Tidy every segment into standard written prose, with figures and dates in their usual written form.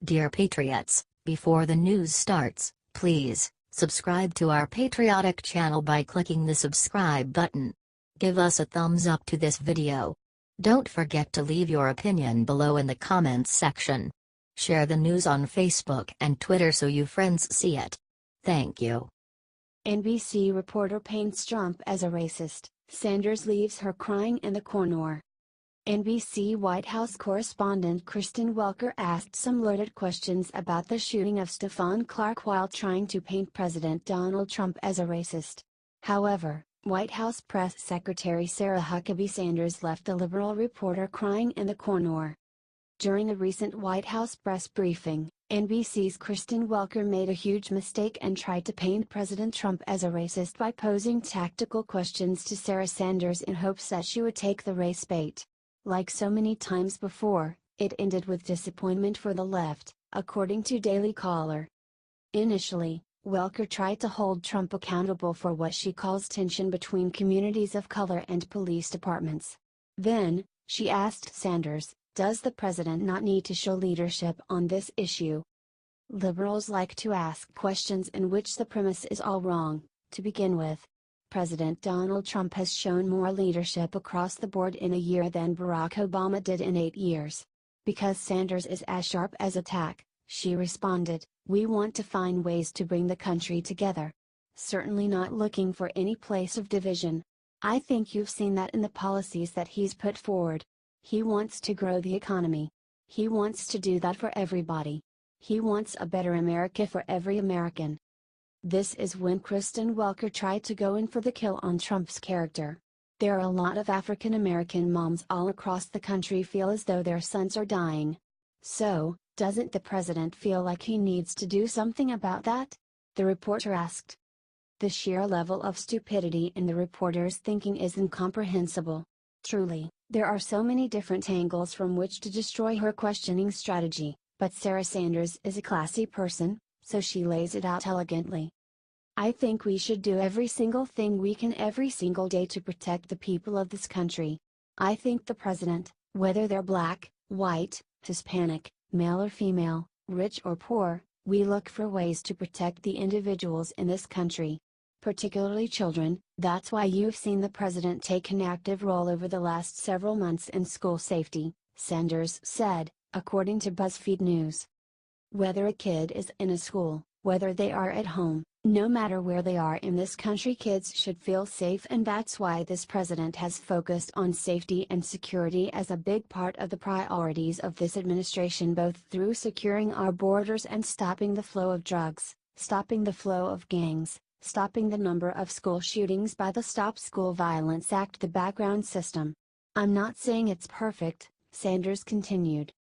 Dear Patriots, before the news starts, please subscribe to our patriotic channel by clicking the subscribe button. Give us a thumbs up to this video. Don't forget to leave your opinion below in the comments section. Share the news on Facebook and Twitter so your friends see it. Thank you. NBC reporter paints Trump as a racist. Sanders leaves her crying in the corner. NBC White House correspondent Kristen Welker asked some loaded questions about the shooting of Stephon Clark while trying to paint President Donald Trump as a racist. However, White House Press Secretary Sarah Huckabee Sanders left the liberal reporter crying in the corner. During a recent White House press briefing, NBC's Kristen Welker made a huge mistake and tried to paint President Trump as a racist by posing tactical questions to Sarah Sanders in hopes that she would take the race bait. Like so many times before, it ended with disappointment for the left, according to Daily Caller. Initially, Welker tried to hold Trump accountable for what she calls tension between communities of color and police departments. Then, she asked Sanders, does the president not need to show leadership on this issue? Liberals like to ask questions in which the premise is all wrong, to begin with. President Donald Trump has shown more leadership across the board in a year than Barack Obama did in 8 years. Because Sanders is as sharp as a tack, she responded, we want to find ways to bring the country together. Certainly not looking for any place of division. I think you've seen that in the policies that he's put forward. He wants to grow the economy. He wants to do that for everybody. He wants a better America for every American. This is when Kristen Welker tried to go in for the kill on Trump's character. There are a lot of African American moms all across the country feel as though their sons are dying. So, doesn't the president feel like he needs to do something about that? The reporter asked. The sheer level of stupidity in the reporter's thinking is incomprehensible. Truly, there are so many different angles from which to destroy her questioning strategy, but Sarah Sanders is a classy person, so she lays it out elegantly. I think we should do every single thing we can every single day to protect the people of this country. I think the president, whether they're black, white, Hispanic, male or female, rich or poor, we look for ways to protect the individuals in this country. Particularly children. That's why you've seen the president take an active role over the last several months in school safety, Sanders said, according to BuzzFeed News. Whether a kid is in a school, whether they are at home, no matter where they are in this country, kids should feel safe, and that's why this president has focused on safety and security as a big part of the priorities of this administration, both through securing our borders and stopping the flow of drugs, stopping the flow of gangs, stopping the number of school shootings by the Stop School Violence Act, the background system. I'm not saying it's perfect, Sanders continued.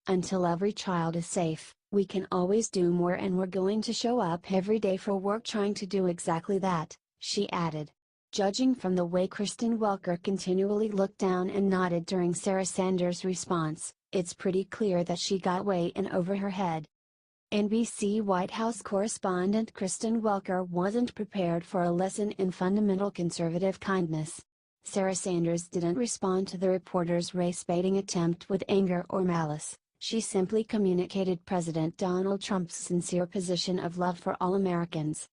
Until every child is safe, we can always do more, and we're going to show up every day for work trying to do exactly that, she added. Judging from the way Kristen Welker continually looked down and nodded during Sarah Sanders' response, it's pretty clear that she got way in over her head. NBC White House correspondent Kristen Welker wasn't prepared for a lesson in fundamental conservative kindness. Sarah Sanders didn't respond to the reporter's race-baiting attempt with anger or malice. She simply communicated President Donald Trump's sincere position of love for all Americans.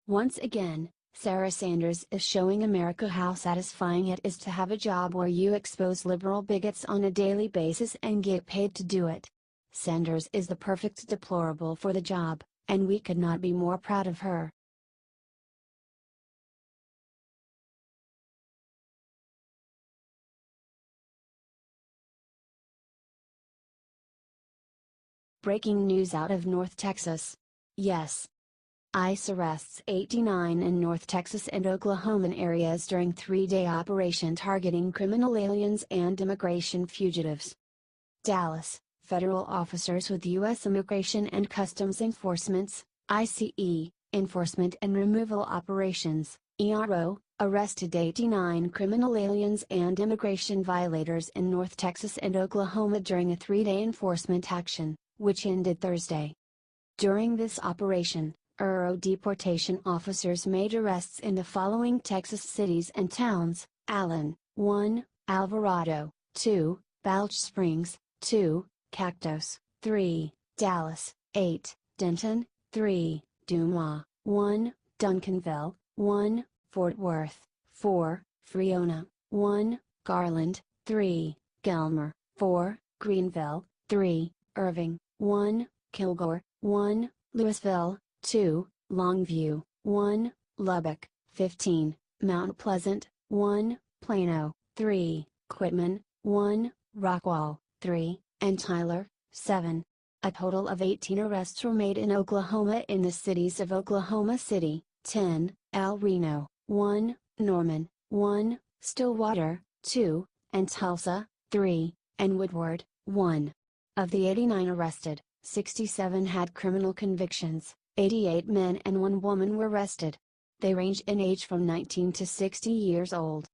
Once again, Sarah Sanders is showing America how satisfying it is to have a job where you expose liberal bigots on a daily basis and get paid to do it. Sanders is the perfect deplorable for the job, and we could not be more proud of her. Breaking news out of North Texas. Yes. ICE arrests 89 in North Texas and Oklahoma areas during 3-day operation targeting criminal aliens and immigration fugitives. Dallas. Federal officers with U.S. Immigration and Customs Enforcement's, ICE, Enforcement and Removal Operations, ERO, arrested 89 criminal aliens and immigration violators in North Texas and Oklahoma during a 3-day enforcement action, which ended Thursday. During this operation, ERO deportation officers made arrests in the following Texas cities and towns: Allen, 1, Alvarado, 2, Balch Springs, 2, Cactus, 3, Dallas, 8, Denton, 3, Dumas, 1, Duncanville, 1, Fort Worth, 4, Friona, 1, Garland, 3, Gilmer, 4, Greenville, 3, Irving, 1, Kilgore, 1, Louisville, 2, Longview, 1, Lubbock, 15, Mount Pleasant, 1, Plano, 3, Quitman, 1, Rockwall, 3, and Tyler, 7. A total of 18 arrests were made in Oklahoma in the cities of Oklahoma City, 10, El Reno, 1, Norman, 1, Stillwater, 2, and Tulsa, 3, and Woodward, 1. Of the 89 arrested, 67 had criminal convictions, 88 men and 1 woman were arrested. They range in age from 19 to 60 years old.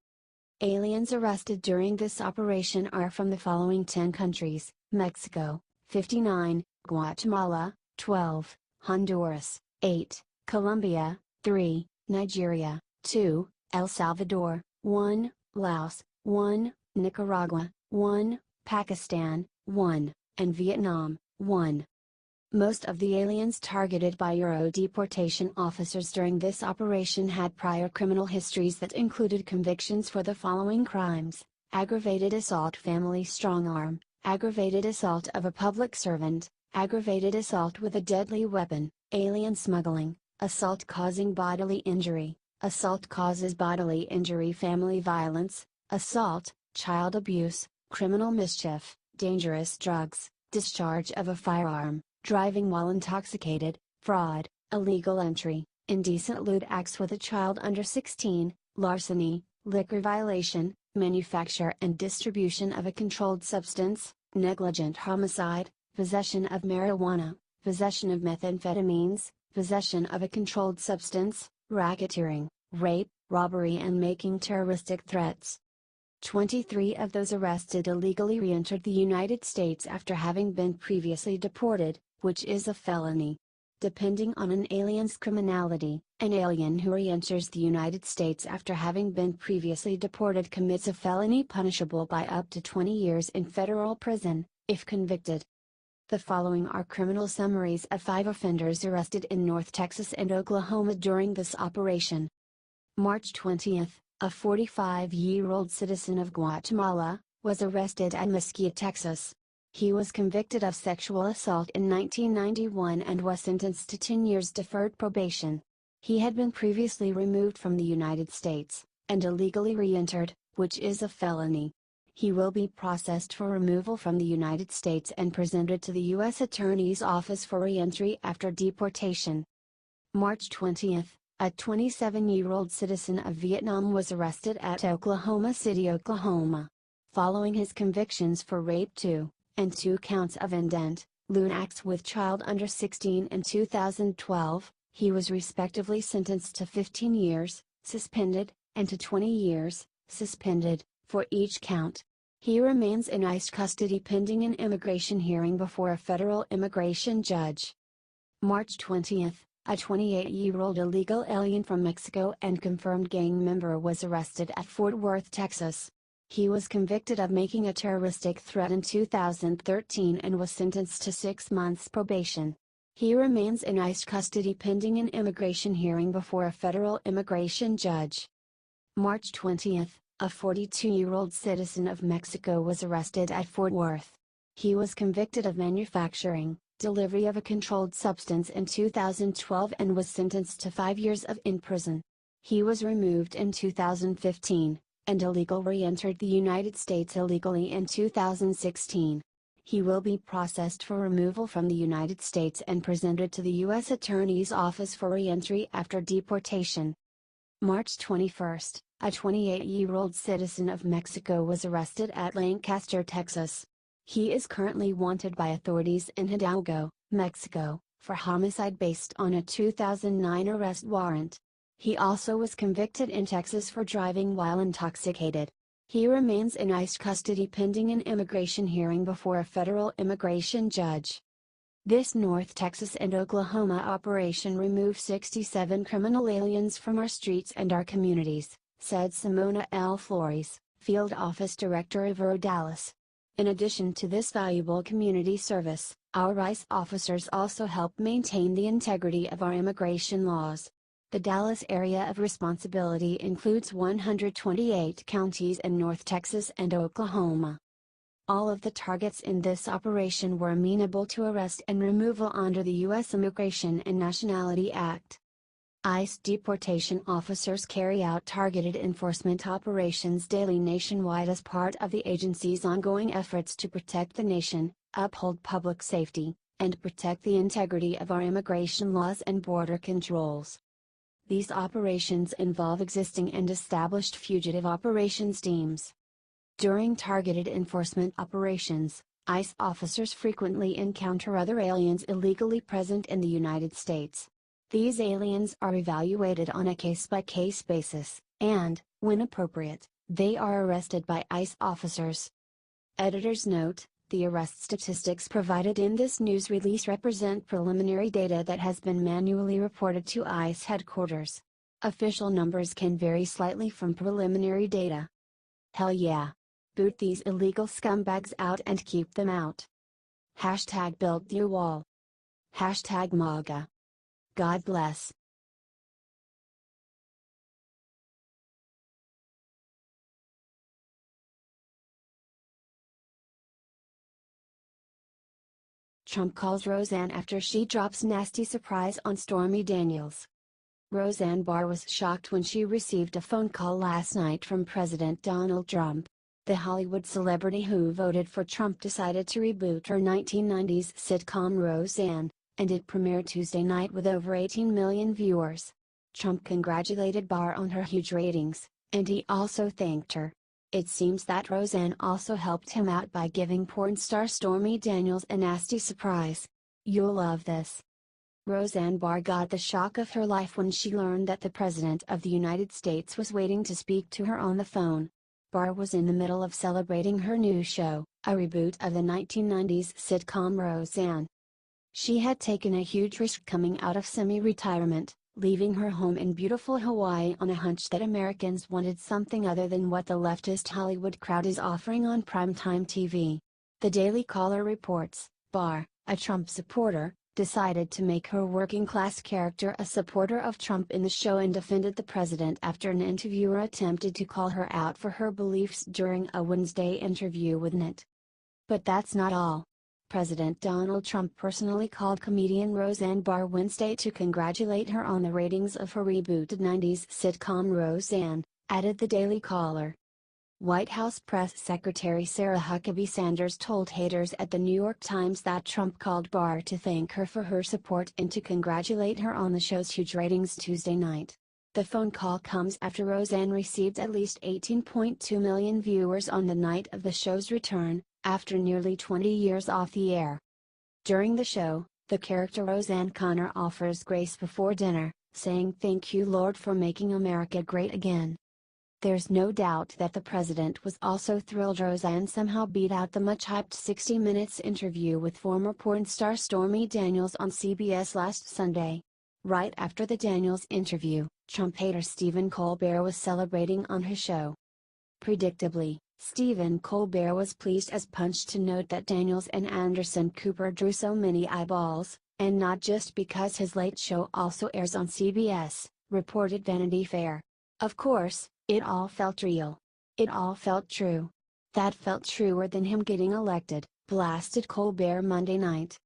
Aliens arrested during this operation are from the following 10 countries: Mexico, 59, Guatemala, 12, Honduras, 8, Colombia, 3, Nigeria, 2, El Salvador, 1, Laos, 1, Nicaragua, 1, Pakistan, 1, and Vietnam, 1. Most of the aliens targeted by Euro deportation officers during this operation had prior criminal histories that included convictions for the following crimes: aggravated assault, family strong-arm, aggravated assault of a public servant, aggravated assault with a deadly weapon, alien smuggling, assault causing bodily injury, assault causes bodily injury, family violence, assault, child abuse, criminal mischief, dangerous drugs, discharge of a firearm, driving while intoxicated, fraud, illegal entry, indecent lewd acts with a child under 16, larceny, liquor violation, manufacture and distribution of a controlled substance, negligent homicide, possession of marijuana, possession of methamphetamines, possession of a controlled substance, racketeering, rape, robbery and making terroristic threats. 23 of those arrested illegally re-entered the United States after having been previously deported, which is a felony. Depending on an alien's criminality, an alien who re-enters the United States after having been previously deported commits a felony punishable by up to 20 years in federal prison, if convicted. The following are criminal summaries of 5 offenders arrested in North Texas and Oklahoma during this operation. March 20, a 45-year-old citizen of Guatemala, was arrested at Mesquite, Texas. He was convicted of sexual assault in 1991 and was sentenced to 10 years deferred probation. He had been previously removed from the United States, and illegally re-entered, which is a felony. He will be processed for removal from the United States and presented to the U.S. Attorney's Office for re-entry after deportation. March 20, a 27-year-old citizen of Vietnam was arrested at Oklahoma City, Oklahoma. Following his convictions for rape 2, and 2 counts of indecent, lewd acts with child under 16 in 2012, he was respectively sentenced to 15 years, suspended, and to 20 years, suspended, for each count. He remains in ICE custody pending an immigration hearing before a federal immigration judge. March 20, a 28-year-old illegal alien from Mexico and confirmed gang member was arrested at Fort Worth, Texas. He was convicted of making a terroristic threat in 2013 and was sentenced to 6 months probation. He remains in ICE custody pending an immigration hearing before a federal immigration judge. March 20, a 42-year-old citizen of Mexico was arrested at Fort Worth. He was convicted of manufacturing, delivery of a controlled substance in 2012 and was sentenced to 5 years in prison. He was removed in 2015, and illegal re-entered the United States illegally in 2016. He will be processed for removal from the United States and presented to the U.S. Attorney's Office for re-entry after deportation. March 21, a 28-year-old citizen of Mexico was arrested at Lancaster, Texas. He is currently wanted by authorities in Hidalgo, Mexico, for homicide based on a 2009 arrest warrant. He also was convicted in Texas for driving while intoxicated. He remains in ICE custody pending an immigration hearing before a federal immigration judge. This North Texas and Oklahoma operation removed 67 criminal aliens from our streets and our communities, said Simona L. Flores, Field Office Director of Dallas. In addition to this valuable community service, Our ICE officers also help maintain the integrity of our immigration laws. The Dallas area of responsibility includes 128 counties in North Texas and Oklahoma. All of the targets in this operation were amenable to arrest and removal under the U.S. Immigration and Nationality Act. ICE deportation officers carry out targeted enforcement operations daily nationwide as part of the agency's ongoing efforts to protect the nation, uphold public safety, and protect the integrity of our immigration laws and border controls. These operations involve existing and established fugitive operations teams. During targeted enforcement operations, ICE officers frequently encounter other aliens illegally present in the United States. These aliens are evaluated on a case-by-case basis, and, when appropriate, they are arrested by ICE officers. Editor's note: the arrest statistics provided in this news release represent preliminary data that has been manually reported to ICE headquarters. Official numbers can vary slightly from preliminary data. Hell yeah! Boot these illegal scumbags out and keep them out. #build the wall. #MAGA. God bless. Trump calls Roseanne after she drops nasty surprise on Stormy Daniels. Roseanne Barr was shocked when she received a phone call last night from President Donald Trump. The Hollywood celebrity who voted for Trump decided to reboot her 1990s sitcom Roseanne, and it premiered Tuesday night with over 18 million viewers. Trump congratulated Barr on her huge ratings, and he also thanked her. It seems that Roseanne also helped him out by giving porn star Stormy Daniels a nasty surprise. You'll love this. Roseanne Barr got the shock of her life when she learned that the President of the United States was waiting to speak to her on the phone. Barr was in the middle of celebrating her new show, a reboot of the 1990s sitcom Roseanne. She had taken a huge risk coming out of semi-retirement, leaving her home in beautiful Hawaii on a hunch that Americans wanted something other than what the leftist Hollywood crowd is offering on primetime TV. The Daily Caller reports, Barr, a Trump supporter, decided to make her working-class character a supporter of Trump in the show and defended the president after an interviewer attempted to call her out for her beliefs during a Wednesday interview with NBC. But that's not all. President Donald Trump personally called comedian Roseanne Barr Wednesday to congratulate her on the ratings of her rebooted 90s sitcom Roseanne, added the Daily Caller. White House Press Secretary Sarah Huckabee Sanders told haters at the New York Times that Trump called Barr to thank her for her support and to congratulate her on the show's huge ratings Tuesday night. The phone call comes after Roseanne received at least 18.2 million viewers on the night of the show's return, after nearly 20 years off the air. During the show, the character Roseanne Connor offers grace before dinner, saying "Thank you Lord for making America great again." There's no doubt that the president was also thrilled Roseanne somehow beat out the much-hyped 60 Minutes interview with former porn star Stormy Daniels on CBS last Sunday. Right after the Daniels interview, Trump hater Stephen Colbert was celebrating on his show. Predictably, Stephen Colbert was pleased as punch to note that Daniels and Anderson Cooper drew so many eyeballs, and not just because his late show also airs on CBS, reported Vanity Fair. Of course, it all felt real. It all felt true. That felt truer than him getting elected, blasted Colbert Monday night.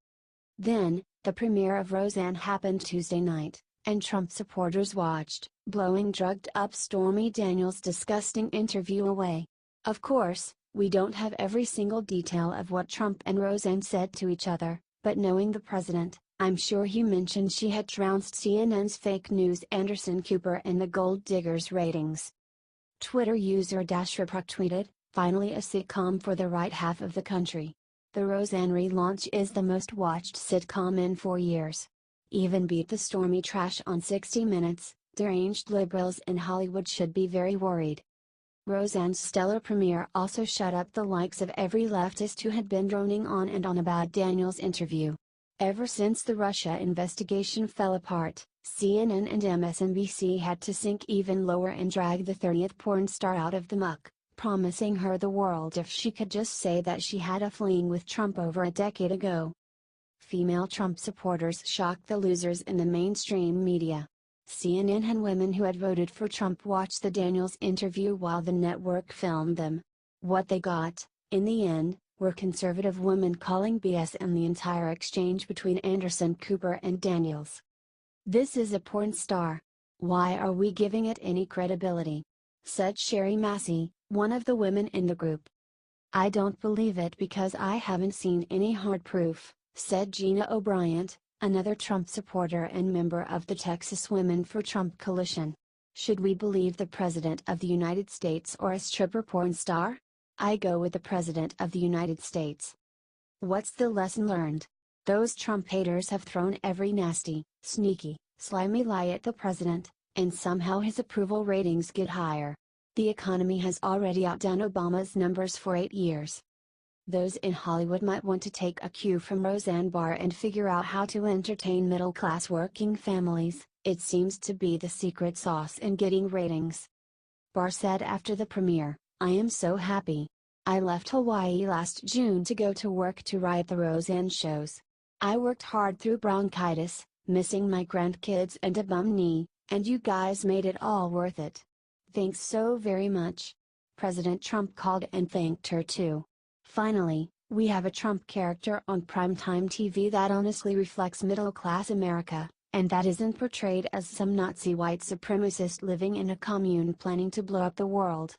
Then, the premiere of Roseanne happened Tuesday night, and Trump supporters watched, blowing drugged-up Stormy Daniels' disgusting interview away. Of course, we don't have every single detail of what Trump and Roseanne said to each other, but knowing the president, I'm sure he mentioned she had trounced CNN's fake news Anderson Cooper and the Gold Diggers ratings. Twitter user _Repro tweeted, "Finally a sitcom for the right half of the country. The Roseanne relaunch is the most watched sitcom in 4 years. Even beat the Stormy trash on 60 Minutes, deranged liberals in Hollywood should be very worried." Roseanne's stellar premiere also shut up the likes of every leftist who had been droning on and on about Daniels' interview. Ever since the Russia investigation fell apart, CNN and MSNBC had to sink even lower and drag the 30th porn star out of the muck, promising her the world if she could just say that she had a fling with Trump over a decade ago. female Trump supporters shocked the losers in the mainstream media. CNN and women who had voted for Trump watched the Daniels interview while the network filmed them. What they got, in the end, were conservative women calling BS in the entire exchange between Anderson Cooper and Daniels. "This is a porn star. Why are we giving it any credibility?" said Sherry Massey, one of the women in the group. "I don't believe it because I haven't seen any hard proof," said Gina O'Brien, another Trump supporter and member of the Texas Women for Trump coalition. "Should we believe the President of the United States or a stripper porn star? I go with the President of the United States." What's the lesson learned? Those Trump haters have thrown every nasty, sneaky, slimy lie at the president, and somehow his approval ratings get higher. The economy has already outdone Obama's numbers for 8 years. Those in Hollywood might want to take a cue from Roseanne Barr and figure out how to entertain middle-class working families. It seems to be the secret sauce in getting ratings. Barr said after the premiere, "I am so happy. I left Hawaii last June to go to work to write the Roseanne shows. I worked hard through bronchitis, missing my grandkids and a bum knee, and you guys made it all worth it. Thanks so very much." President Trump called and thanked her too. Finally, we have a Trump character on primetime TV that honestly reflects middle-class America, and that isn't portrayed as some Nazi white supremacist living in a commune planning to blow up the world.